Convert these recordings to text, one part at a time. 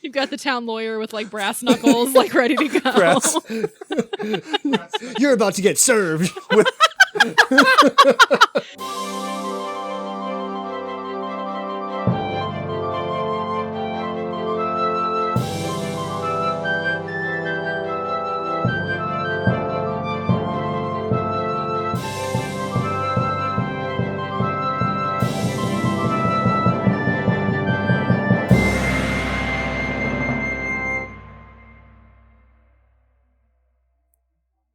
You've got the town lawyer with like brass knuckles, like ready to go. You're about to get served.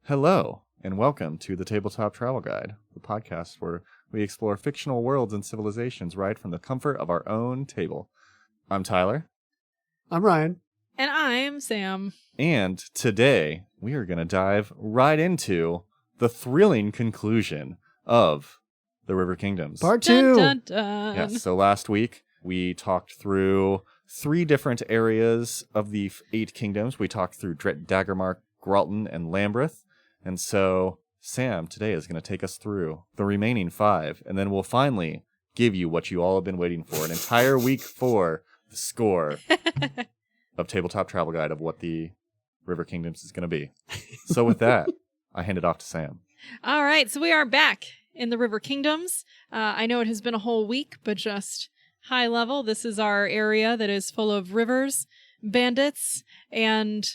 Hello, and welcome to the Tabletop Travel Guide, the podcast where we explore fictional worlds and civilizations right from the comfort of our own table. I'm Tyler. I'm Ryan. And I'm Sam. And today, we are going to dive right into the thrilling conclusion of the River Kingdoms. Part 2. Dun, dun, dun. Yes, so last week, we talked through 3 different areas of the 8 kingdoms. We talked through Daggermark, Gralton, and Lambreth. And so Sam today is going to take us through the remaining 5, and then we'll finally give you what you all have been waiting for, an entire week for the score of Tabletop Travel Guide of what the River Kingdoms is going to be. So with that, I hand it off to Sam. All right, so we are back in the River Kingdoms. I know it has been a whole week, but just high level, this is our area that is full of rivers, bandits, and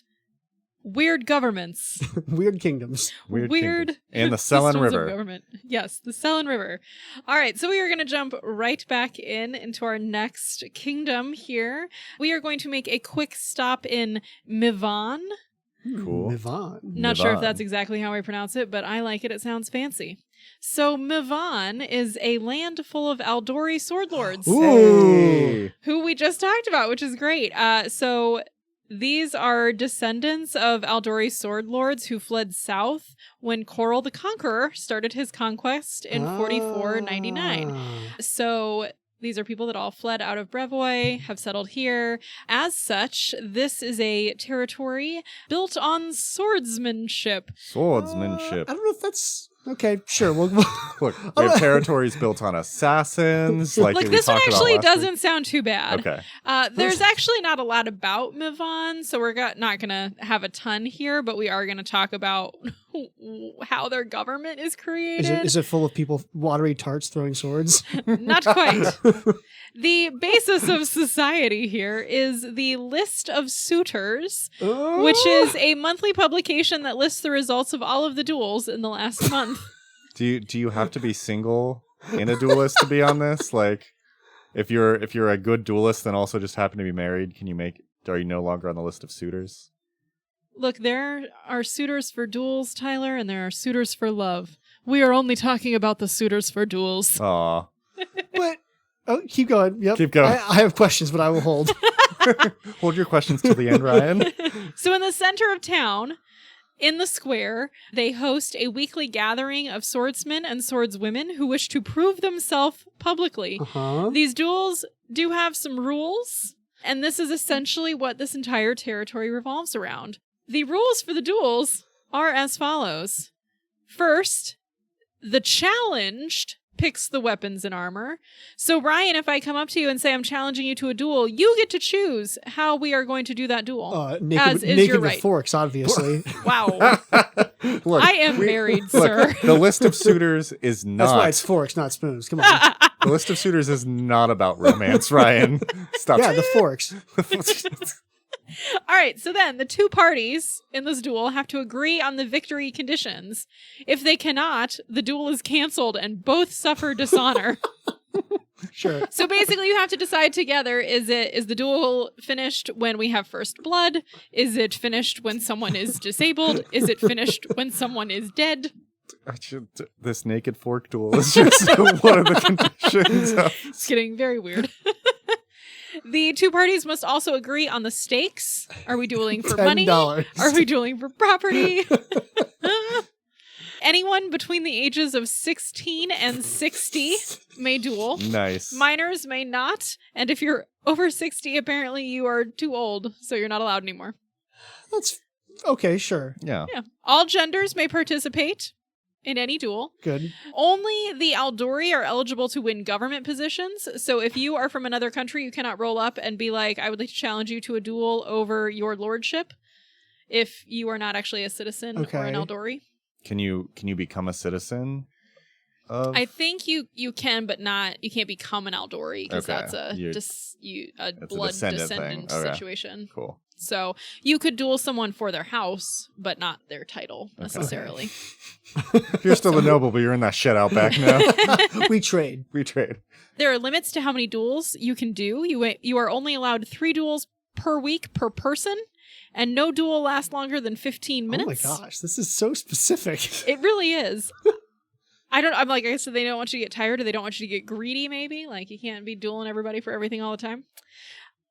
weird governments. Weird kingdoms. Weird kingdoms. And the Selin systems of River. Government. Yes, the Selin River. All right, so we are going to jump right back into our next kingdom here. We are going to make a quick stop in Mivan. Cool. Mivan. Not sure if Mivan. that's exactly how I pronounce it, but I like it. It sounds fancy. So Mivan is a land full of Aldori sword lords, Ooh. who we just talked about, which is great. So these are descendants of Aldori sword lords who fled south when Corel the Conqueror started his conquest in 4499. So these are people that all fled out of Brevoy, have settled here. As such, this is a territory built on swordsmanship. Swordsmanship. I don't know if that's... Okay, sure. We'll Look, we have territories built on assassins. Like Look, we this one talked about actually last week. doesn't sound too bad. Okay. There's actually not a lot about Mivan, so we're not going to have a ton here, but we are going to talk about how their government is created. Is it full of people, watery tarts throwing swords? Not quite. The basis of society here is the List of Suitors, which is a monthly publication that lists the results of all of the duels in the last month. Do you have to be single in a duelist to be on this? Like, if you're a good duelist and also just happen to be married, are you no longer on the list of suitors? Look, there are suitors for duels, Tyler, and there are suitors for love. We are only talking about the suitors for duels. Aw. But... Oh, keep going. Yep. Keep going. I have questions, but I will hold. Hold your questions till the end, Ryan. So in the center of town, in the square, they host a weekly gathering of swordsmen and swordswomen who wish to prove themselves publicly. Uh-huh. These duels do have some rules, and this is essentially what this entire territory revolves around. The rules for the duels are as follows. First, the challenged picks the weapons and armor. So Ryan, if I come up to you and say I'm challenging you to a duel, you get to choose how we are going to do that duel. Naked your with right. forks, obviously. Wow. Look, I am married, sir. The list of suitors is not. That's why it's forks, not spoons. Come on. The list of suitors is not about romance, Ryan. Stop. Yeah, the forks. All right, so then the two parties in this duel have to agree on the victory conditions. If they cannot, the duel is canceled and both suffer dishonor. Sure. So basically you have to decide together, is the duel finished when we have first blood? Is it finished when someone is disabled? Is it finished when someone is dead? This naked fork duel is just one of the conditions. It's getting very weird. The two parties must also agree on the stakes. Are we dueling for money? $10. Are we dueling for property? Anyone between the ages of 16 and 60 may duel. Nice. Minors may not. And if you're over 60, apparently you are too old, so you're not allowed anymore. That's okay, sure. Yeah. Yeah. All genders may participate. in any duel. Good. Only the Aldori are eligible to win government positions. So if you are from another country, you cannot roll up and be like, I would like to challenge you to a duel over your lordship if you are not actually a citizen or an Aldori. Can you become a citizen? I think you can, but you can't become an Aldori because that's a blood descendant situation. Cool. So you could duel someone for their house, but not their title necessarily. You're still the noble, but you're in that shit out back now. We trade. There are limits to how many duels you can do. You are only allowed 3 duels per week per person, and no duel lasts longer than 15 minutes. Oh my gosh, this is so specific. It really is. I'm like, I said, they don't want you to get tired, or they don't want you to get greedy, maybe. Like, you can't be dueling everybody for everything all the time.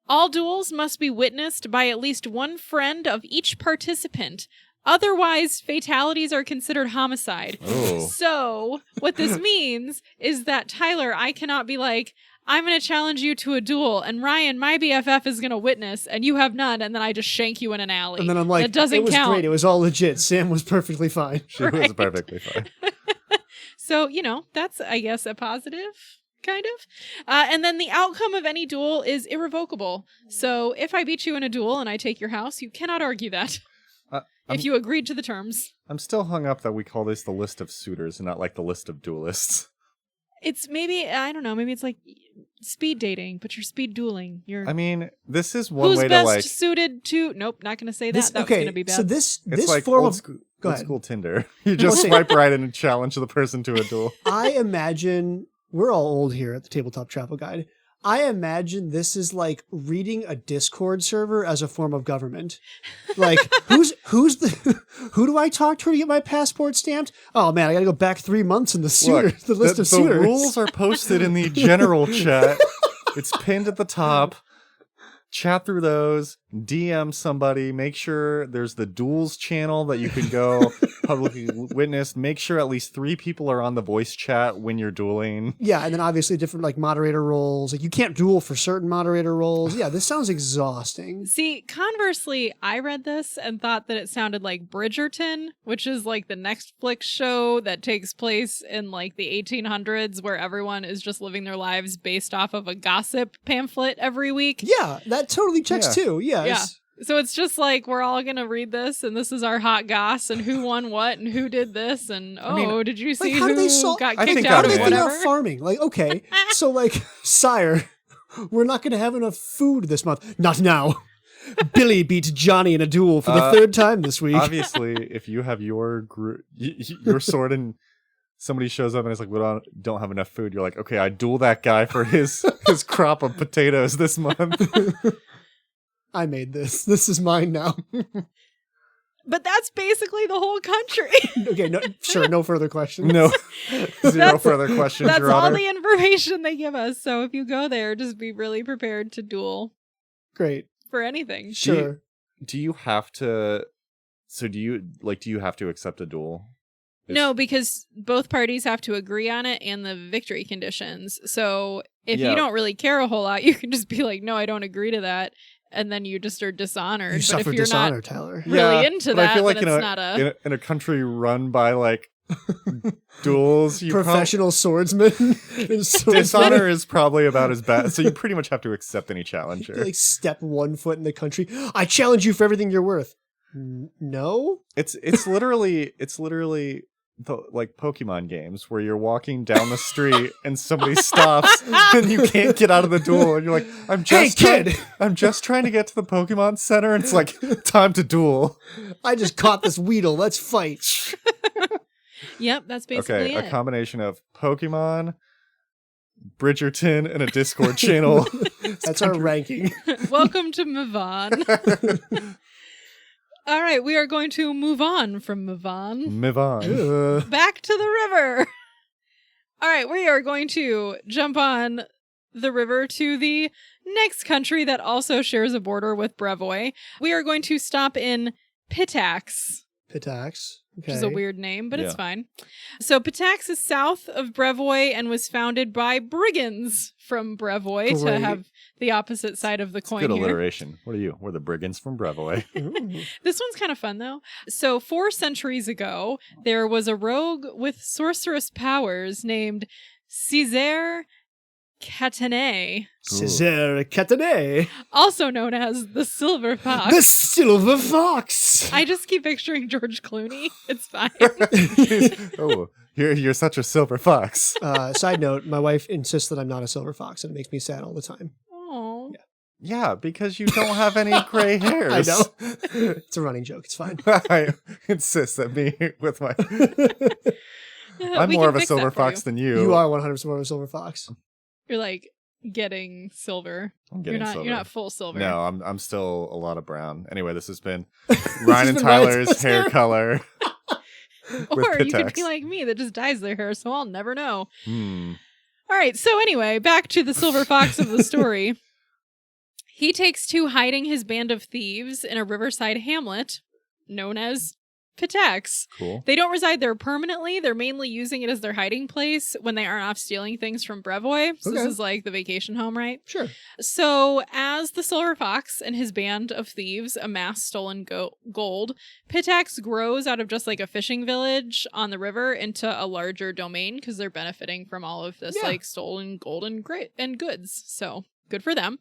All duels must be witnessed by at least one friend of each participant. Otherwise, fatalities are considered homicide. Oh. So, what this means is that, Tyler, I cannot be like, I'm going to challenge you to a duel, and Ryan, my BFF, is going to witness, and you have none, and then I just shank you in an alley. And then I'm like, that doesn't it was count. great. It was all legit. Sam was perfectly fine. She was perfectly fine. So, that's, I guess, a positive, kind of. And then the outcome of any duel is irrevocable. So if I beat you in a duel and I take your house, you cannot argue that. If you agreed to the terms. I'm still hung up that we call this the list of suitors and not like the list of duelists. It's maybe, I don't know, maybe it's like speed dating, but you're speed dueling. This is one who's way best to like... suited to... Nope, not going to say that. That's going to be bad. So this like form old school Tinder. You just swipe right in and challenge the person to a duel. I imagine, we're all old here at the Tabletop Travel Guide. I imagine this is like reading a Discord server as a form of government. Like, who do I talk to get my passport stamped? Oh man, I gotta go back 3 months in the suitors, the list of suitors. The rules are posted in the general chat. It's pinned at the top. Chat through those, DM somebody, make sure there's the duels channel that you can go publicly witness. Make sure at least 3 people are on the voice chat when you're dueling. Yeah, and then obviously different like moderator roles. Like you can't duel for certain moderator roles. Yeah, this sounds exhausting. See, conversely, I read this and thought that it sounded like Bridgerton, which is like the Netflix show that takes place in like the 1800s where everyone is just living their lives based off of a gossip pamphlet every week. Yeah, that totally checks too. Yes. Yeah. So it's just like we're all gonna read this, and this is our hot goss, and who won what, and who did this, and did you see like, who got kicked how out do or they figure whatever? out farming? Like, okay, so like, sire, we're not gonna have enough food this month. Not now. Billy beat Johnny in a duel for the 3rd time this week. Obviously, if you have your sword and somebody shows up and it's like, we don't have enough food, you're like, okay, I duel that guy for his crop of potatoes this month. I made this. This is mine now. But that's basically the whole country. Okay, no further questions. No, zero further questions, That's Your all Honor. the information they give us. So if you go there, just be really prepared to duel. Great. For anything. Sure. Do you have to... So do you have to accept a duel? No, because both parties have to agree on it and the victory conditions. So if you don't really care a whole lot, you can just be like, no, I don't agree to that. And then you just are dishonored. You suffer if you're dishonor, not Tyler. really into but that, I feel like then it's not a... in a country run by like duels, professional swordsmen. Dishonor is probably about as bad. So you pretty much have to accept any challenger. Like step 1 foot in the country. I challenge you for everything you're worth. No? It's literally like Pokemon games where you're walking down the street and somebody stops and you can't get out of the duel and you're like, I'm just trying to get to the Pokemon Center and it's like, time to duel. I just caught this Weedle. Let's fight. Yep, that's basically it. A combination of Pokemon, Bridgerton, and a Discord channel. That's our ranking. Welcome to move on. All right, we are going to move on from move on. Back to the river. All right, we are going to jump on the river to the next country that also shares a border with Brevoy. We are going to stop in Pitax. Pitax. which is a Okay. weird name, but it's Yeah. fine. So Pitax is south of Brevoy and was founded by brigands from Brevoy to Great. have the opposite side of the coin Good here. alliteration. What are you? We're the brigands from Brevoy. Ooh. This one's kind of fun, though. So 4 centuries ago, there was a rogue with sorceress powers named Césaire Catanay, Césaire Catanay, also known as the Silver Fox. the Silver Fox. I just keep picturing George Clooney. It's fine. Oh, you're such a silver fox. Side note, my wife insists that I'm not a silver fox, and it makes me sad all the time. Oh. Yeah, because you don't have any gray hairs. I know. It's a running joke. It's fine. I insist that me with my. I'm We more can of a fix silver that for fox than you. You are 100% more of a silver fox. You're like getting silver. I'm getting You're silver. not full silver. No, I'm still a lot of brown. Anyway, this has been This Ryan has and been Ryan Tyler's hair color. Or with you could Pitax. be like me that just dyes their hair, so I'll never know. Hmm. All right, so anyway, back to the Silver Fox of the story. He takes to hiding his band of thieves in a riverside hamlet known as Pitax. Cool. They don't reside there permanently. They're mainly using it as their hiding place when they aren't off stealing things from Brevoy. So Okay. this is like the vacation home, right? Sure. So as the Silver Fox and his band of thieves amass stolen gold, Pitax grows out of just like a fishing village on the river into a larger domain because they're benefiting from all of this Yeah. like stolen gold and goods. So good for them.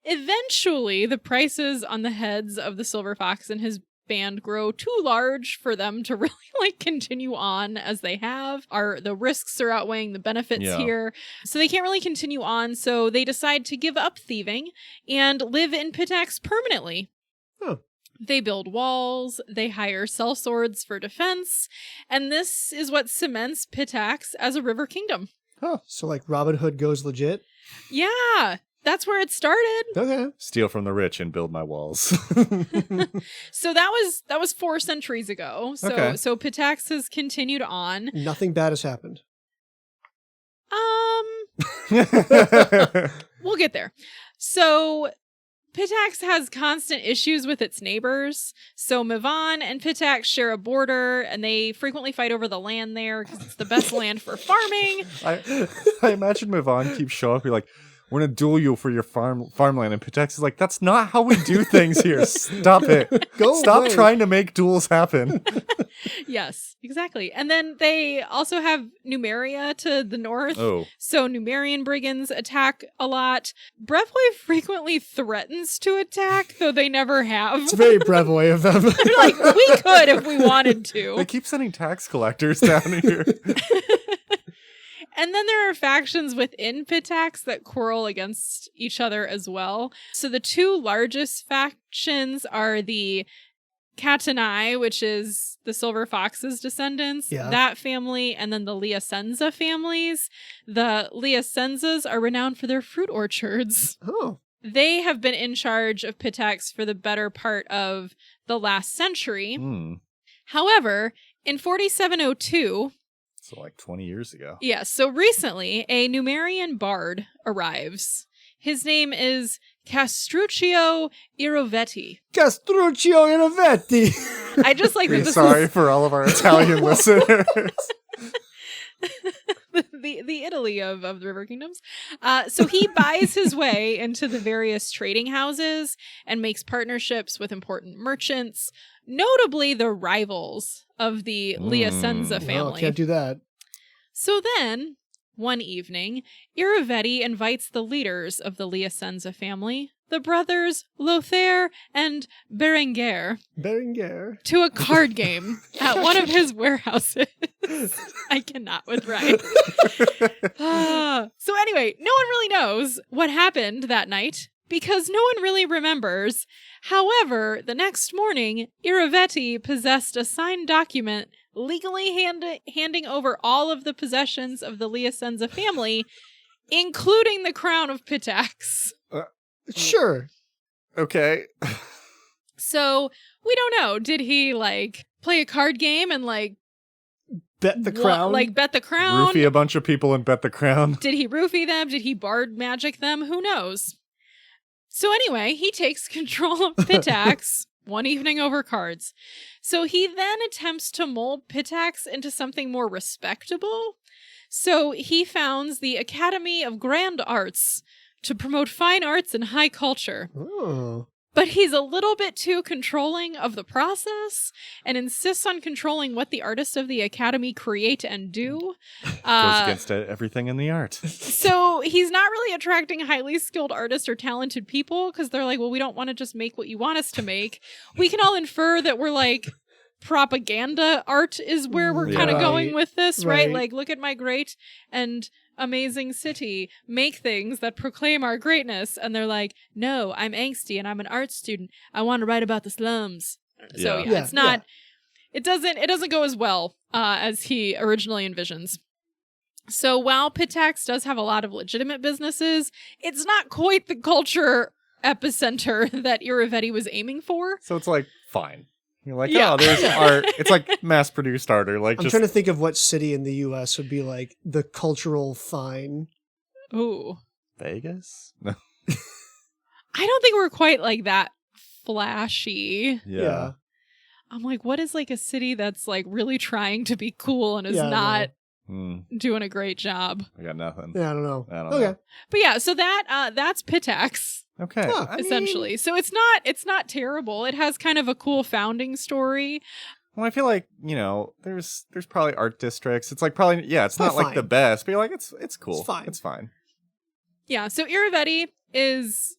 Eventually, the prices on the heads of the Silver Fox and his band grow too large for them to really like continue on as they have. The risks are outweighing the benefits Yeah. here. So they can't really continue on. So they decide to give up thieving and live in Pitax permanently. Huh. They build walls, they hire sellswords for defense, and this is what cements Pitax as a river kingdom. So like Robin Hood goes legit. Yeah, that's where it started. Okay. Steal from the rich and build my walls. So that was 4 centuries ago. So Okay. so Pitax has continued on. Nothing bad has happened. We'll get there. So Pitax has constant issues with its neighbors. So Mivan and Pitax share a border, and they frequently fight over the land there because it's the best land for farming. I imagine Mivan keeps showing up, be like, "We're gonna duel you for your farmland," and Pitax is like, "That's not how we do things here. Stop it. Stop away." trying to make duels happen." Yes, exactly. And then they also have Numeria to the north. Oh, So Numerian brigands attack a lot. Brevoy frequently threatens to attack, though they never have. It's very Brevoy of them. They're like, we could if we wanted to. they keep sending tax collectors down here. And then there are factions within Pitax that quarrel against each other as well. So the 2 largest factions are the Catanai, which is the Silver Fox's descendants, Yeah. that family, and then the Liasenza families. The Liasenzas are renowned for their fruit orchards. Oh. They have been in charge of Pitax for the better part of the last century. Hmm. However, in 4702, So like 20 years ago. yes, so recently, a Numerian bard arrives. His name is Castruccio Irovetti. Castruccio Iravetti. I just like that We're this sorry is for all of our Italian listeners. the Italy of the River Kingdoms. So he buys his way into the various trading houses and makes partnerships with important merchants, notably the rivals of the Liasenza No, family. can't do that. So then, one evening, Iravetti invites the leaders of the Liasenza family, the brothers Lothair and Berenguer, Berenguer. to a card game at one of his warehouses. I cannot with Ryan. So anyway, no one really knows what happened that night because no one really remembers. However, the next morning, Iravetti possessed a signed document legally handing over all of the possessions of the Liasenza family, including the crown of Pitax. Sure. Okay. So we don't know. Did he like play a card game and like Bet the crown. like bet the crown? Roofie a bunch of people and bet the crown. Did he roofie them? Did he bard magic them? Who knows? So anyway, he takes control of Pitax One evening over cards. So he then attempts to mold Pitax into something more respectable. So he founds the Academy of Grand Arts to promote fine arts and high culture. Oh. But he's a little bit too controlling of the process and insists on controlling what the artists of the Academy create and do. Goes against everything in the art. So he's not really attracting highly skilled artists or talented people because they're like, well, we don't want to just make what you want us to make. We can all infer that we're like, propaganda art is where we're kind of going with this, right? Like, look at my great and amazing city, make things that proclaim our greatness. And they're like, no, I'm angsty and I'm an art student. I want to write about the slums. So it's not, it doesn't go as well as he originally envisions. So while Pitax does have a lot of legitimate businesses, it's not quite the culture epicenter that Irivetti was aiming for. So it's like, fine. You're like, oh, there's art. It's like mass-produced art. Or like I'm trying to think of what city in the U.S. would be like the cultural fine. Ooh. Vegas? No. I don't think we're quite like that flashy. Yeah. I'm like, what is like a city that's like really trying to be cool and is not doing a great job? I got nothing. Yeah, I don't know. know. But yeah, so that's Pitax. Okay. Huh. Essentially. So it's not terrible. It has kind of a cool founding story. Well, I feel like, there's probably art districts. It's like probably, it's not fine. like the best, but you're like, it's cool. It's fine. It's fine. Yeah, so Irivetti is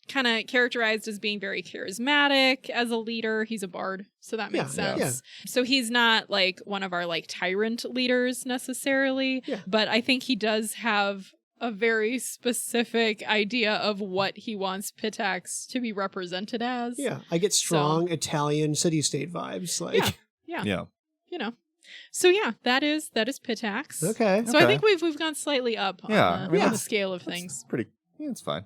kind of characterized as being very charismatic as a leader. He's a bard, so that makes sense. Yeah. So he's not like one of our like tyrant leaders necessarily, but I think he does have a very specific idea of what he wants Pitax to be represented as. Yeah, I get strong Italian city-state vibes. Like, yeah. So that is Pitax. Okay. So I think we've gone slightly up on the scale of things. Pretty. Yeah, it's fine.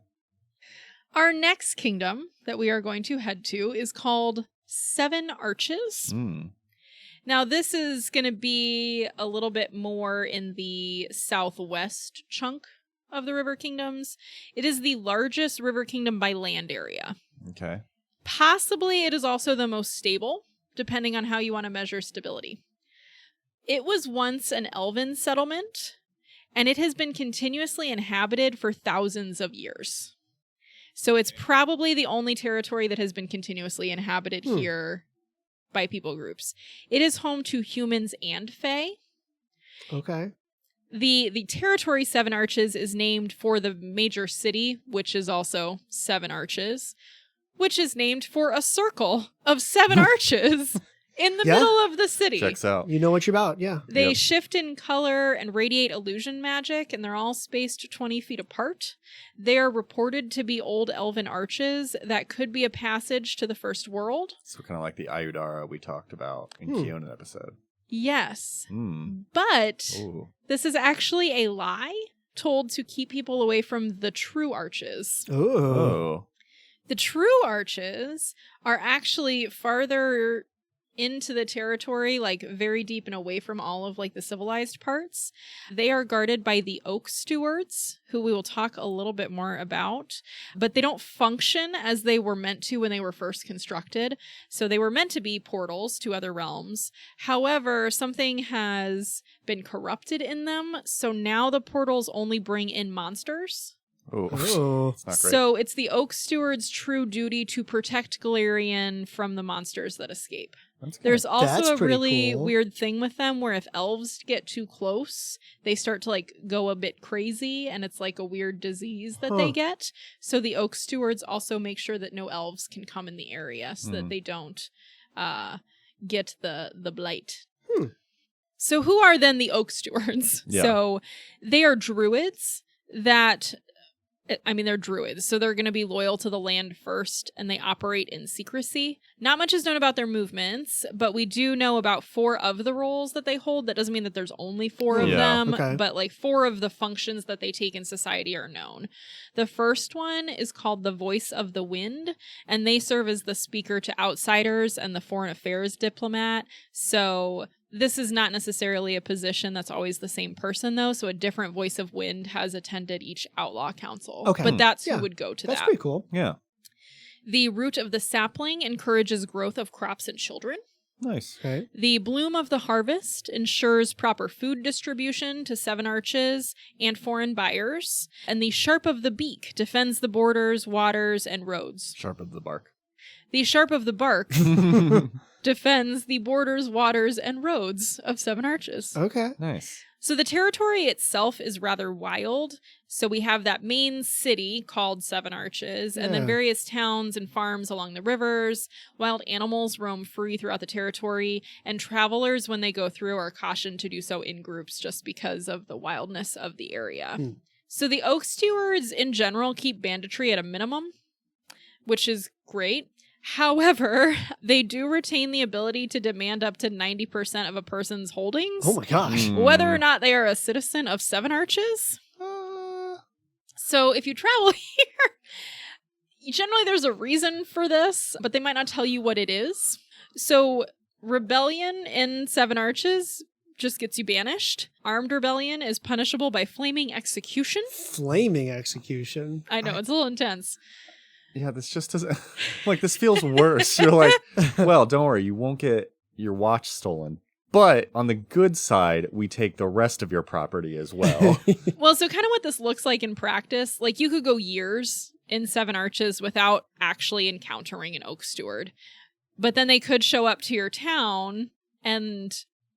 Our next kingdom that we are going to head to is called Seven Arches. Now, this is going to be a little bit more in the southwest chunk of the River Kingdoms. It is the largest river kingdom by land area. Okay. Possibly it is also the most stable, depending on how you want to measure stability. It was once an elven settlement, and it has been continuously inhabited for thousands of years. So it's probably the only territory that has been continuously inhabited here by people groups. It is home to humans and fae. Okay. The territory Seven Arches is named for the major city, which is also Seven Arches, which is named for a circle of seven arches in the middle of the city. Checks out. You know what you're about, yeah. They shift in color and radiate illusion magic, and they're all spaced 20 feet apart. They are reported to be old elven arches that could be a passage to the first world. So kind of like the Ayudara we talked about in Keonan episode. Yes. But this is actually a lie told to keep people away from the true arches. Oh. The true arches are actually farther into the territory, like very deep and away from all of like the civilized parts. They are guarded by the oak stewards, who we will talk a little bit more about, but they don't function as they were meant to when they were first constructed. So they were meant to be portals to other realms. However, something has been corrupted in them, so now the portals only bring in monsters. Oh. It's not great. So it's the Oak Steward's true duty to protect Golarion from the monsters that escape. There's also a really weird thing with them where if elves get too close, they start to like go a bit crazy, and it's like a weird disease that they get. So the Oak Stewards also make sure that no elves can come in the area so that they don't get the blight. So who are then the Oak Stewards? Yeah. So they are druids that... they're druids, so they're going to be loyal to the land first, and they operate in secrecy. Not much is known about their movements, but we do know about 4 of the roles that they hold. That doesn't mean that there's only 4 of them, but like 4 of the functions that they take in society are known. The first one is called the Voice of the Wind, and they serve as the speaker to outsiders and the foreign affairs diplomat. So this is not necessarily a position that's always the same person, though. So a different voice of wind has attended each outlaw council. Okay. But that's who would go to that. That's pretty cool. Yeah. The root of the sapling encourages growth of crops and children. Nice. Okay. The bloom of the harvest ensures proper food distribution to 7 arches and foreign buyers. And the sharp of the beak defends the borders, waters, and roads. Sharp of the bark. The sharp of the bark defends the borders, waters, and roads of 7 arches. Okay. Nice. So the territory itself is rather wild. So we have that main city called 7 Arches, and then Yeah. various towns and farms along the rivers. Wild animals roam free throughout the territory, and travelers, when they go through, are cautioned to do so in groups just because of the wildness of the area. So the Oak Stewards, in general, keep banditry at a minimum, which is great. However, they do retain the ability to demand up to 90% of a person's holdings. Oh my gosh. Whether or not they are a citizen of 7 Arches. So if you travel here, generally there's a reason for this, but they might not tell you what it is. So rebellion in 7 Arches just gets you banished. Armed rebellion is punishable by flaming execution. Flaming execution. I know, it's a little intense. Yeah, this just doesn't... like, this feels worse. You're like, well, don't worry, you won't get your watch stolen. But on the good side, we take the rest of your property as well. Well, so kind of what this looks like in practice, like you could go years in 7 Arches without actually encountering an Oak Steward. But then they could show up to your town and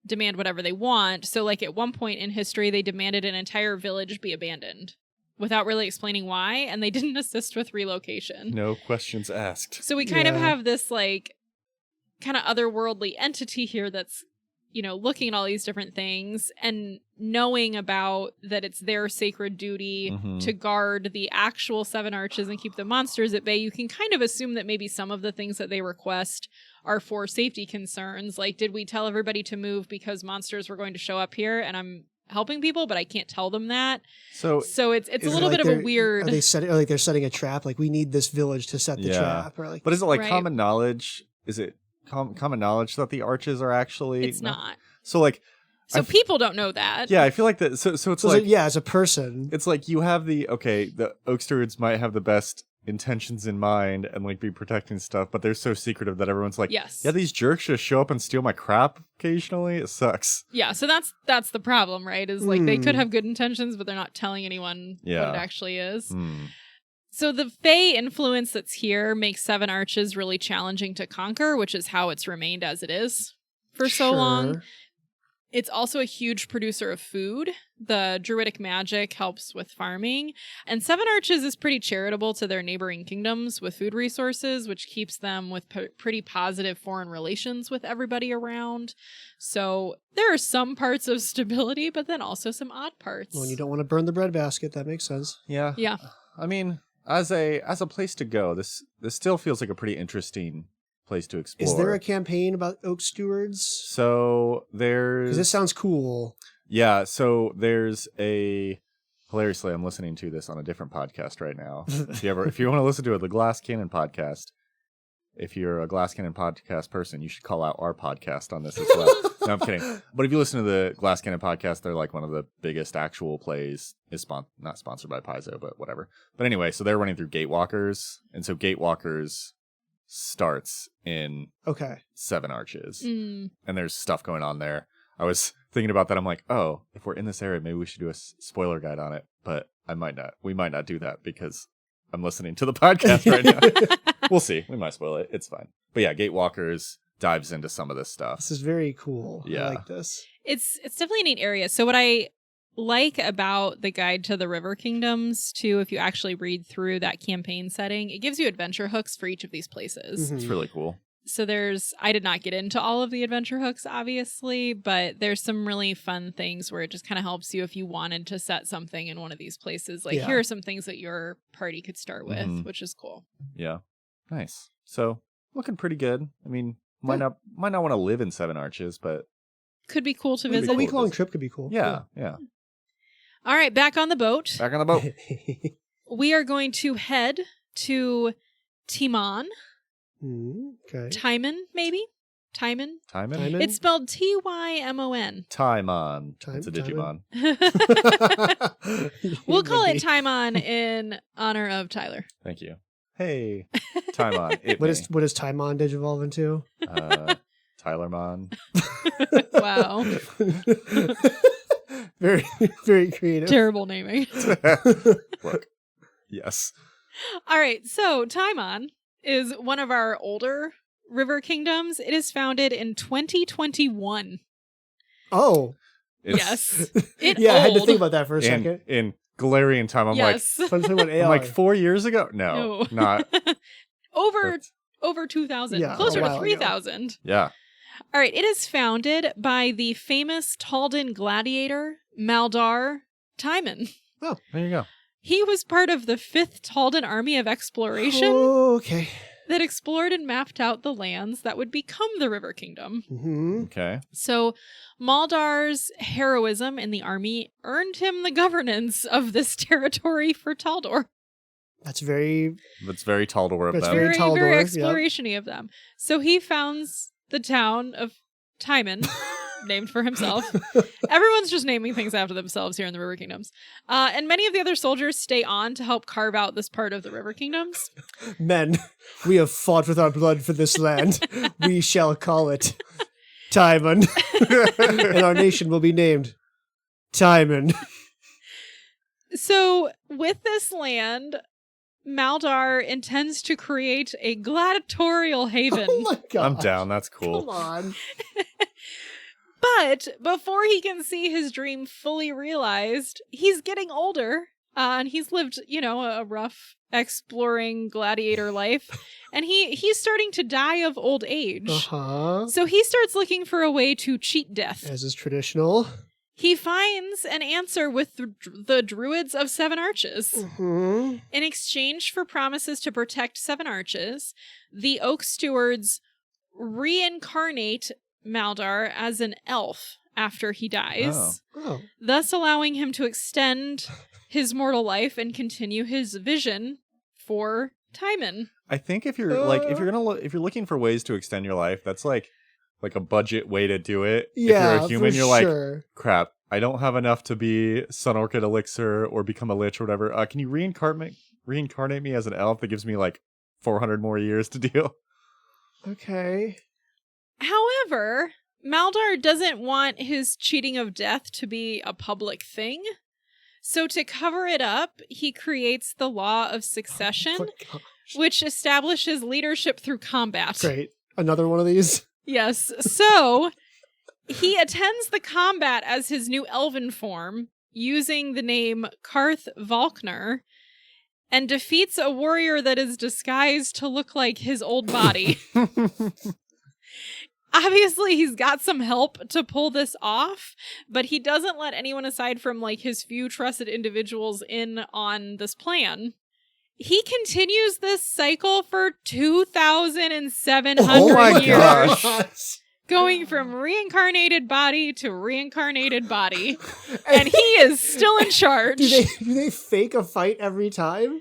demand whatever they want. So like at one point in history, they demanded an entire village be abandoned without really explaining why, and they didn't assist with relocation. No questions asked. So we kind of Yeah. have this like kind of otherworldly entity here that's, you know, looking at all these different things and knowing about that it's their sacred duty to guard the actual 7 Arches and keep the monsters at bay. You can kind of assume that maybe some of the things that they request are for safety concerns. Like, did we tell everybody to move because monsters were going to show up here and I'm helping people, but I can't tell them that. So it's a Is it little like bit of a they're- weird... Are they setting, or like they're setting a trap? Like, we need this village to set the Yeah. trap. Or like, But is it like Right. common knowledge? Is it common knowledge that the arches are actually... It's not. So like... So people don't know that. Yeah, I feel like that... So it's so like... yeah, as a person. It's like you have the Oak Stewards might have the best intentions in mind and like be protecting stuff, but they're so secretive that everyone's like, Yes. yeah, these jerks just show up and steal my crap occasionally. It sucks. Yeah, so that's the problem, right? Is like they could have good intentions, but they're not telling anyone what it actually is. So the Fey influence that's here makes 7 Arches really challenging to conquer, which is how it's remained as it is for so long. Sure. It's also a huge producer of food. The druidic magic helps with farming. And 7 Arches is pretty charitable to their neighboring kingdoms with food resources, which keeps them with pretty positive foreign relations with everybody around. So there are some parts of stability, but then also some odd parts. Well, you don't want to burn the breadbasket. That makes sense. Yeah. Yeah. I mean, as a place to go, this still feels like a pretty interesting place to explore. Is there a campaign about Oak Stewards? So there's... Because this sounds cool. Yeah, so there's a... Hilariously, I'm listening to this on a different podcast right now. If you want to listen to it, the Glass Cannon podcast, if you're a Glass Cannon podcast person, you should call out our podcast on this as well. No, I'm kidding. But if you listen to the Glass Cannon podcast, they're like one of the biggest actual plays. Is not sponsored by Paizo, but whatever. But anyway, so they're running through Gatewalkers, and so Gatewalkers starts in 7 Arches, and there's stuff going on there. I was thinking about that. I'm like, oh, if we're in this area, maybe we should do a spoiler guide on it, but I might not. We might not do that because I'm listening to the podcast right now. We'll see. We might spoil it. It's fine. But yeah, Gatewalkers dives into some of this stuff. This is very cool. Yeah. I like this. It's definitely a neat area. So what I like about the Guide to the River Kingdoms, too, if you actually read through that campaign setting, it gives you adventure hooks for each of these places. Mhm. It's really cool. So I did not get into all of the adventure hooks, obviously, but there's some really fun things where it just kind of helps you if you wanted to set something in one of these places. Like, Yeah. here are some things that your party could start with, which is cool. Yeah. Nice. So looking pretty good. I mean, might not want to live in 7 Arches, but Could be cool to Would be visit. A cool. week-long trip could be cool. yeah. All right, back on the boat. Back on the boat. We are going to head to Timon. Okay. Timon, maybe? Timon? Timon? Timon? It's spelled Tymon. Timon. Time- It's a Digimon. We'll call it Timon in honor of Tyler. Thank you. Hey, Timon. What does Timon digivolve into? Tylermon. Wow. Very, very creative. Terrible naming. Look. Yes. All right, so Timon is one of our older river kingdoms. It is founded in 2021. Oh. Yes. Yeah, I had to think about that for a second. In Golarion time, I'm yes. like 4 years ago? No. Not. over 2,000. Yeah, Closer a to while 3,000. Yeah. All right, it is founded by the famous Taldan gladiator, Maldar Timon. Oh, there you go. He was part of the 5th Taldan Army of Exploration Oh, okay. that explored and mapped out the lands that would become the River Kingdom. Mm-hmm. Okay. So Maldar's heroism in the army earned him the governance of this territory for Taldor. That's very Taldor of That's them. very Taldor, very yep. exploration-y of them. So he founds the town of Timon, named for himself. Everyone's just naming things after themselves here in the River Kingdoms. And many of the other soldiers stay on to help carve out this part of the River Kingdoms. Men, we have fought with our blood for this land. We shall call it Timon. And our nation will be named Timon. So with this land, Maldar intends to create a gladiatorial haven. Oh my god. I'm down. That's cool. Come on. But before he can see his dream fully realized, he's getting older. And he's lived, a rough exploring gladiator life. And he's starting to die of old age. Uh-huh. So he starts looking for a way to cheat death. As is traditional. He finds an answer with the Druids of Seven Arches. Mm-hmm. In exchange for promises to protect Seven Arches, the Oak Stewards reincarnate Maldar as an elf after he dies, Oh. thus allowing him to extend his mortal life and continue his vision for Timon. I think if you're looking for ways to extend your life, that's like a budget way to do it. Yeah, if you're a human, for you're sure. like, crap, I don't have enough to be Sun Orchid Elixir or become a Lich or whatever. Can you reincarnate me as an elf that gives me like 400 more years to deal? Okay. However, Maldar doesn't want his cheating of death to be a public thing. So to cover it up, he creates the law of succession, Oh my gosh. which establishes leadership through combat. Great. Another one of these? Yes. So he attends the combat as his new elven form, using the name Karth Valkner, and defeats a warrior that is disguised to look like his old body. Obviously, he's got some help to pull this off, but he doesn't let anyone aside from his few trusted individuals in on this plan. He continues this cycle for 2,700 my years. gosh. Going from reincarnated body to reincarnated body. And he is still in charge. Do they fake a fight every time?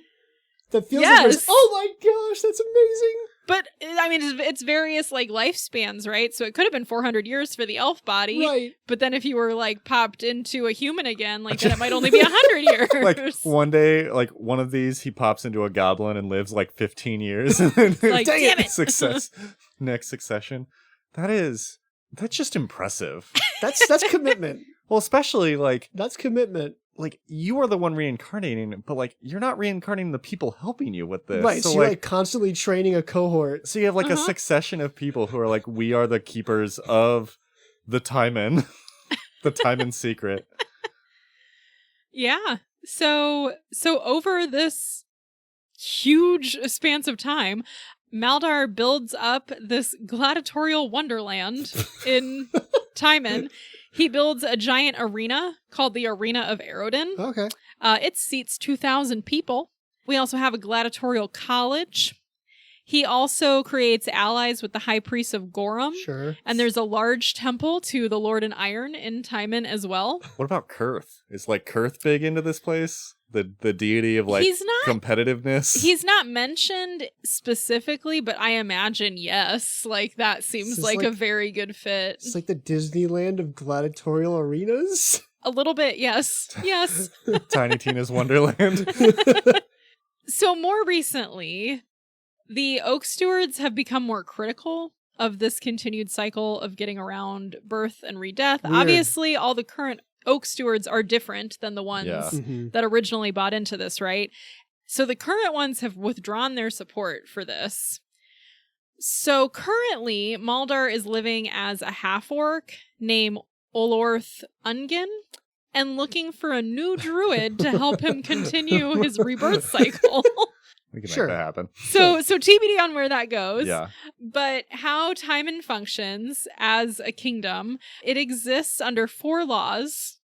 That feels like Yes. oh my gosh, that's amazing. But, I mean, it's various, lifespans, right? So it could have been 400 years for the elf body. Right. But then if you were, popped into a human again, then it might only be 100 years. One day, one of these, he pops into a goblin and lives 15 years. And then Damn it! Next succession. That's just impressive. That's commitment. Well, especially, That's commitment. you are the one reincarnating, but you're not reincarnating the people helping you with this. Right, so you're constantly training a cohort. So you have a succession of people who are we are the keepers of the Timon, the Timon secret. Yeah. So over this huge span of time, Maldar builds up this gladiatorial wonderland in Timon. He builds a giant arena called the Arena of Aerodin. Okay. It seats 2,000 people. We also have a gladiatorial college. He also creates allies with the High Priest of Gorum. Sure. And there's a large temple to the Lord in Iron in Timon as well. What about Kurth? Is Kurth big into this place? The deity of He's not, competitiveness? He's not mentioned specifically, but I imagine yes. That seems like a very good fit. It's like the Disneyland of gladiatorial arenas. A little bit, yes. Yes. Tiny Tina's Wonderland. So more recently, the Oak Stewards have become more critical of this continued cycle of getting around birth and re-death. Weird. Obviously, all the current Oak Stewards are different than the ones Yeah. that originally bought into this, right? So the current ones have withdrawn their support for this. So currently, Maldar is living as a half-orc named Olorth Ungin and looking for a new druid to help him continue his rebirth cycle. We can Sure. make that happen. So TBD on where that goes. Yeah. But how Timon functions as a kingdom, it exists under 4 laws,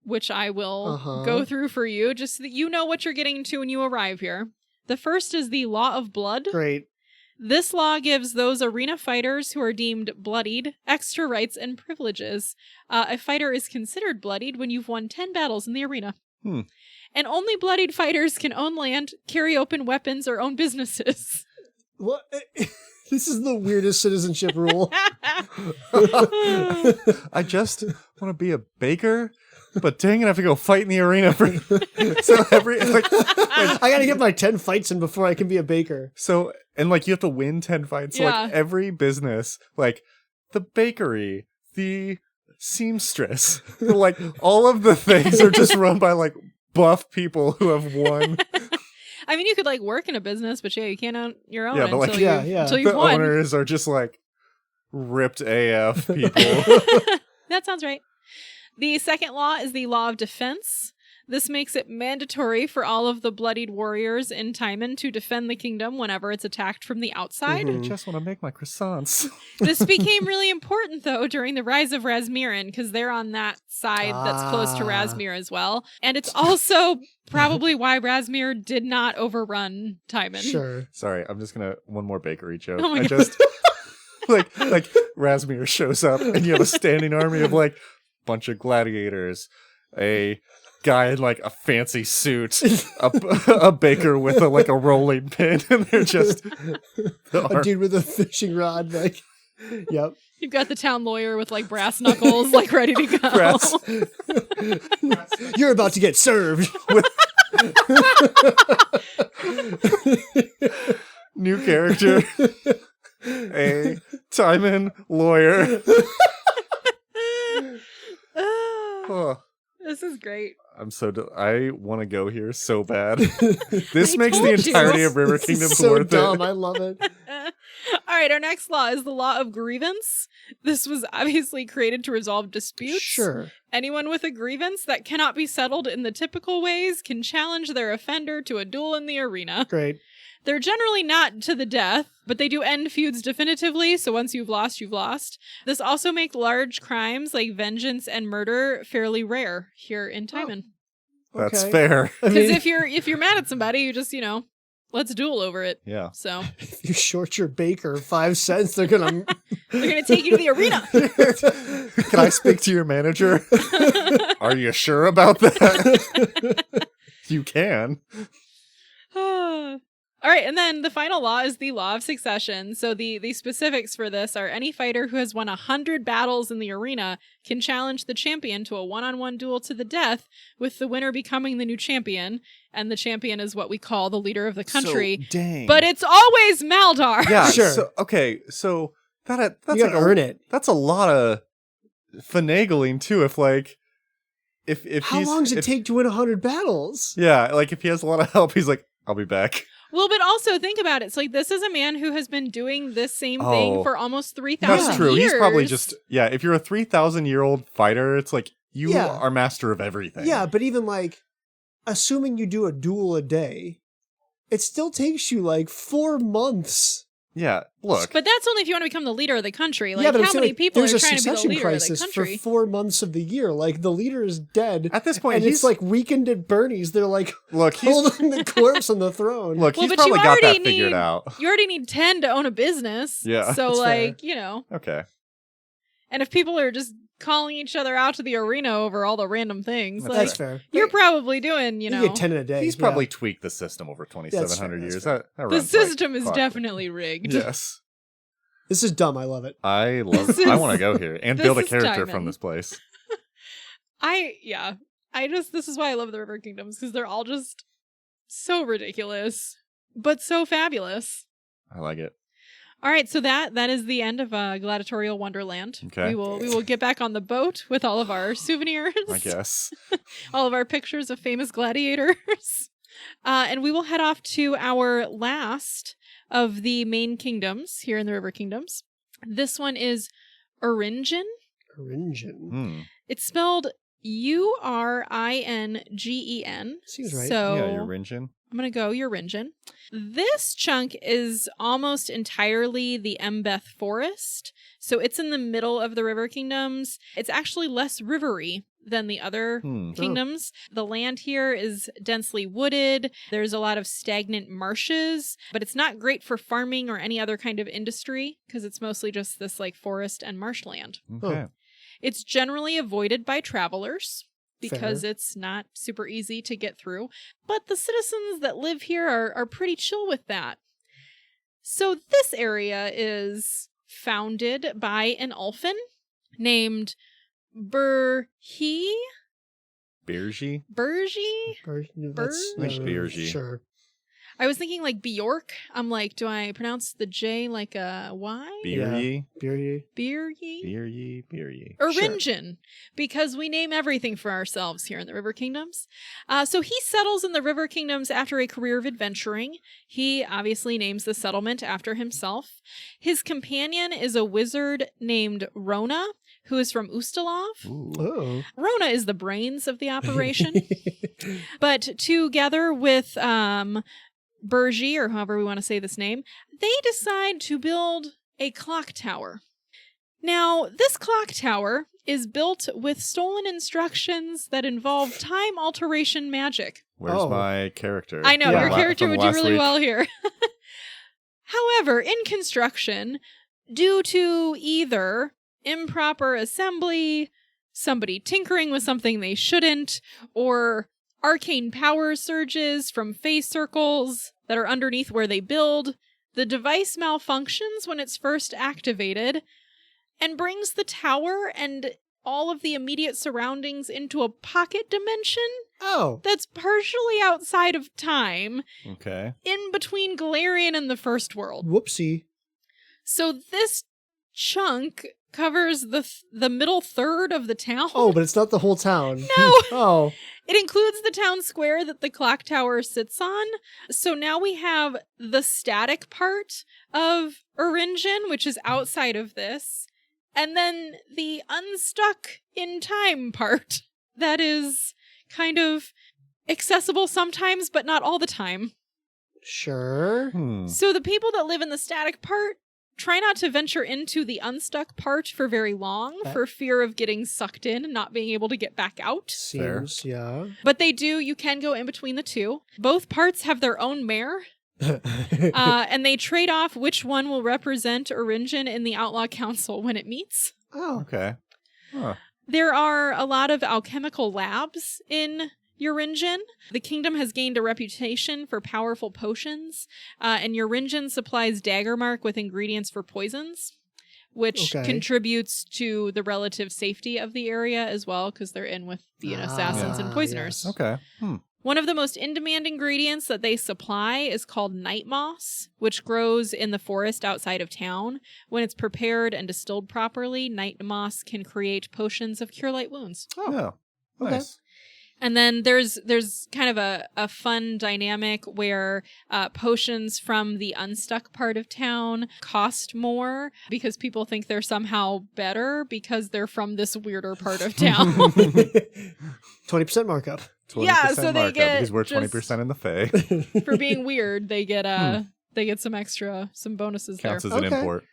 which I will go through for you, just so that you know what you're getting to when you arrive here. The first is the Law of Blood. Great. This law gives those arena fighters who are deemed bloodied extra rights and privileges. A fighter is considered bloodied when you've won 10 battles in the arena. And only bloodied fighters can own land, carry open weapons, or own businesses. What? This is the weirdest citizenship rule. I just want to be a baker, but dang it, I have to go fight in the arena for so I gotta get my 10 fights in before I can be a baker. so and like you have to win 10 fights. So Yeah. like every business, like the bakery, the seamstress, like all of the things are just run by like buff people who have won. I mean, you could like work in a business, but you can't own your own Yeah, but, like, until yeah. you've The won. owners are just like ripped AF people. That sounds right. The second law is the Law of Defense. This makes it mandatory for all of the bloodied warriors in Timon to defend the kingdom whenever it's attacked from the outside. I just want to make my croissants. This became really important, though, during the rise of Razmirin, because they're on that side that's close to Razmir as well. And it's also probably why Razmir did not overrun Timon. Sure. Sorry, I'm just gonna one more bakery joke. Oh my I God. just like Razmir shows up and you have a standing army of like bunch of gladiators, a guy in like a fancy suit, a baker with a rolling pin, and they're just A dude with a fishing rod, like, yep. You've got the town lawyer with like brass knuckles, like ready to go. Brass. You're about to get served. New character, a Timon lawyer. Oh, This is great. I'm I want to go here so bad. This I makes the told you. entirety of River This is Kingdoms so worth dumb. it. I love it. All right, our next law is the Law of Grievance. This was obviously created to resolve disputes. Sure. Anyone with a grievance that cannot be settled in the typical ways can challenge their offender to a duel in the arena. Great. They're generally not to the death, but they do end feuds definitively, so once you've lost, you've lost. This also makes large crimes like vengeance and murder fairly rare here in Timon. That's Okay. fair. I Because mean, if you're mad at somebody, you just, let's duel over it. Yeah. So if you short your baker 5 cents, they're gonna. they're going to take you to the arena. Can I speak to your manager? Are you sure about that? You can. All right, and then the final law is the Law of Succession. So the specifics for this are any fighter who has won 100 battles in the arena can challenge the champion to a one-on-one duel to the death, with the winner becoming the new champion. And the champion is what we call the leader of the country. So, dang. But it's always Maldar. yeah. Sure. So, okay. So that's You like gotta earn it. That's a lot of finagling too. If How he's, long does it if- take to win 100 battles? Yeah, like if he has a lot of help, he's like, I'll be back. Well, but also think about it. It's like this is a man who has been doing this same thing Oh. for almost 3,000 years. That's true. He's probably just if you're a 3,000-year-old fighter, it's like you Yeah. are master of everything. Yeah, but even like, assuming you do a duel a day, it still takes you like 4 months. Yeah. Look. But that's only if you want to become the leader of the country. Like, yeah, but I'm how saying, many like, people are there's a trying to be the succession leader of the crisis for country? 4 months of the year. Like, the leader is dead. At this point, and it's like weekend at Bernie's. They're like he's holding the corpse on the throne. look, Well, he's but you probably got that already figured need- out. You already need 10 to own a business. Yeah, So, that's like, Okay. and if people are just calling each other out to the arena over all the random things, That's like, That's fair. you're probably doing, You get 10 in a day. He's probably tweaked the system over 2,700 That's years. fair. That the runs system like is clockwork. definitely rigged. Yes. This is dumb. I love it. I love This it. I is- want to go here and this build a is character Timon. from this place. This is why I love the River Kingdoms, because they're all just So ridiculous, but so fabulous. I like it. All right, so that is the end of Gladiatorial Wonderland. Okay. We will get back on the boat with all of our souvenirs. I guess. All of our pictures of famous gladiators. And we will head off to our last of the main kingdoms here in the River Kingdoms. This one is Uringen. Uringen. It's spelled Uringen. Seems right. So Yeah, Uringen. I'm going to go Uringen. This chunk is almost entirely the Embeth Forest. So it's in the middle of the River Kingdoms. It's actually less rivery than the other kingdoms. The land here is densely wooded. There's a lot of stagnant marshes, but it's not great for farming or any other kind of industry because it's mostly just this like forest and marshland. Okay. It's generally avoided by travelers because Fair. it's not super easy to get through. But the citizens that live here are pretty chill with that. So this area is founded by an elfin named Birgi? Birgi? Birgi? Birgi. Sure. I was thinking like Bjork. I'm like, do I pronounce the J like a Y? Birgi? Birgi. Birgi? Birgi. Uringen, because we name everything for ourselves here in the River Kingdoms. So he settles in the River Kingdoms after a career of adventuring. He obviously names the settlement after himself. His companion is a wizard named Rona, who is from Ustalov. Oh. Rona is the brains of the operation. But together with Birgi, or however we want to say this name, they decide to build a clock tower. Now, this clock tower is built with stolen instructions that involve time alteration magic. Where's my character? I know, Yeah. your character From would do last really week. well here. However, in construction, due to either improper assembly, somebody tinkering with something they shouldn't, or arcane power surges from phase circles that are underneath where they build, the device malfunctions when it's first activated and brings the tower and all of the immediate surroundings into a pocket dimension Oh. that's partially outside of time, Okay. in between Golarion and the First World. Whoopsie. So this chunk covers the middle third of the town. Oh, but it's not the whole town. No! Oh. It includes the town square that the clock tower sits on. So now we have the static part of Uringen, which is outside of this, and then the unstuck in time part that is kind of accessible sometimes, but not all the time. Sure. So the people that live in the static part try not to venture into the unstuck part for very long for fear of getting sucked in and not being able to get back out. Seems, yeah. But they do, you can go in between the two. Both parts have their own mayor. And they trade off which one will represent Uringen in the Outlaw Council when it meets. Oh. Okay. Huh. There are a lot of alchemical labs in Uringen. The kingdom has gained a reputation for powerful potions, and Uringen supplies Daggermark with ingredients for poisons, which contributes to the relative safety of the area as well, because they're in with the assassins and poisoners. Yes. Okay. One of the most in-demand ingredients that they supply is called night moss, which grows in the forest outside of town. When it's prepared and distilled properly, night moss can create potions of cure light wounds. Oh. Yeah. Nice. And then there's kind of a fun dynamic where potions from the unstuck part of town cost more because people think they're somehow better because they're from this weirder part of town. 20% markup. 20% Yeah, so they markup get because we're just- 20% in the Fae. For being weird, they get some bonuses Counts there. as an Okay. import.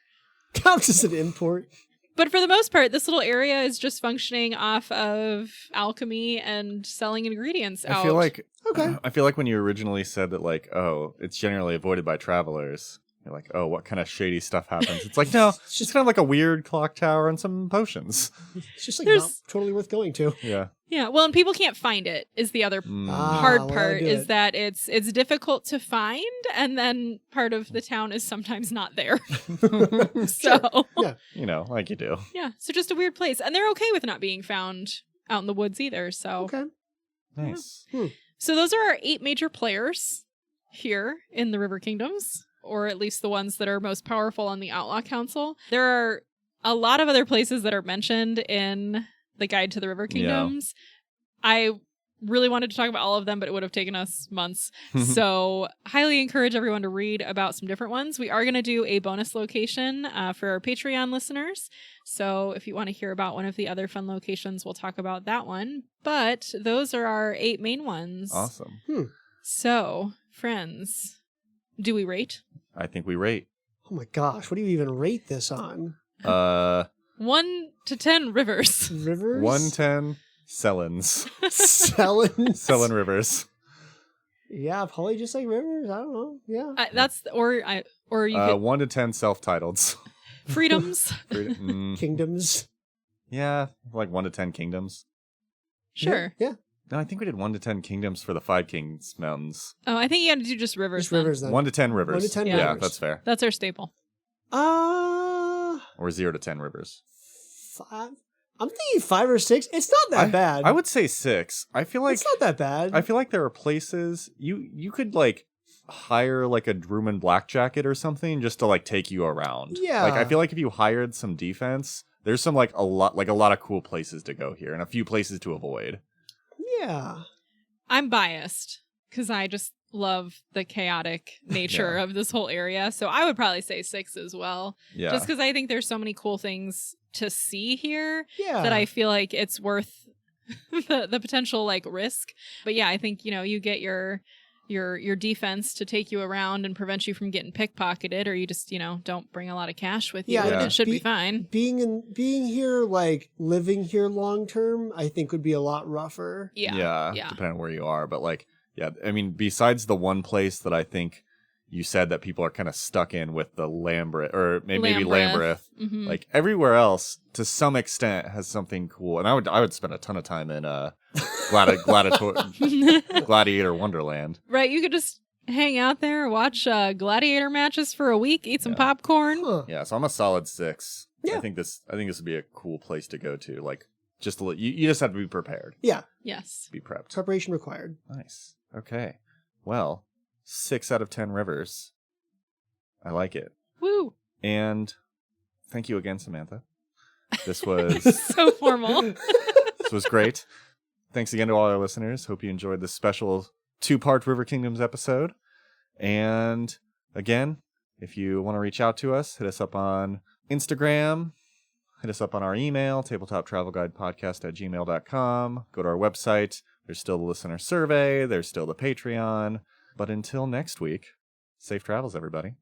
Counts as an import. But for the most part, this little area is just functioning off of alchemy and selling ingredients out. I feel like Okay. I feel like when you originally said that, like, oh, it's generally avoided by travelers. You're like, oh, what kind of shady stuff happens? It's like, no, it's just kind of like a weird clock tower and some potions. It's just like There's- not totally worth going to. Yeah. Yeah, well, and people can't find it is the other Mm. hard well, I part, do is it. that it's difficult to find, and then part of the town is sometimes not there. So, Yeah. You know, like you do. yeah, so just a weird place. And they're okay with not being found out in the woods either, so. Okay. Nice. So those are our 8 major players here in the River Kingdoms, or at least the ones that are most powerful on the Outlaw Council. There are a lot of other places that are mentioned in the Guide to the River Kingdoms. Yeah. I really wanted to talk about all of them, but it would have taken us months. So highly encourage everyone to read about some different ones. We are going to do a bonus location for our Patreon listeners. So if you want to hear about one of the other fun locations, we'll talk about that one. But those are our 8 main ones. Awesome. So, friends, do we rate? I think we rate. Oh my gosh, what do you even rate this on? 1 to 10 rivers. Rivers? 110 Sellens. Sellens? Rivers. Yeah, probably just like rivers. I don't know. Yeah. Or you could 1 to 10 self-titles. freedoms. Kingdoms. Yeah, like 1 to 10 kingdoms. Sure. Yeah. No, I think we did 1 to 10 kingdoms for the 5 Kings Mountains. Oh, I think you got to do just rivers. Just rivers then. 1 to 10 rivers. 1 to 10 Yeah. rivers. Yeah, that's fair. That's our staple. Or 0 to 10 rivers. 5. I'm thinking 5 or 6. It's not that bad. I would say 6. I feel like it's not that bad. I feel like there are places you could like hire like a Druid Blackjacket or something just to like take you around. Yeah. Like I feel like if you hired some defense, there's some like a lot of cool places to go here and a few places to avoid. Yeah. I'm biased because I just love the chaotic nature of this whole area. So I would probably say 6 as well. Yeah. Just because I think there's so many cool things to see here Yeah. that I feel like it's worth the potential like risk. But yeah, I think, you get your defense to take you around and prevent you from getting pickpocketed, or you just, don't bring a lot of cash with you. Yeah, And it should be fine. Being here, like living here long term, I think would be a lot rougher. Yeah. Depending on where you are. But like, yeah, I mean, besides the one place that I think you said that people are kind of stuck in with the Lambreth, or maybe Lambreth. Mm-hmm. Like everywhere else, to some extent, has something cool. And I would spend a ton of time in Gladiator Wonderland. Right, you could just hang out there, watch gladiator matches for a week, eat some popcorn. Huh. Yeah, so I'm a solid 6. Yeah. I think this would be a cool place to go to. Like, just to you just have to be prepared. Yeah. Yes. Be prepped. Preparation required. Nice. Okay. Well, 6 out of 10 rivers. I like it. Woo. And thank you again, Samantha. This was so formal. This was great. Thanks again to all our listeners. Hope you enjoyed this special 2-part River Kingdoms episode. And again, if you want to reach out to us, hit us up on Instagram. Hit us up on our email, tabletoptravelguidepodcast@gmail.com. Go to our website. There's still the listener survey. There's still the Patreon. But until next week, safe travels, everybody.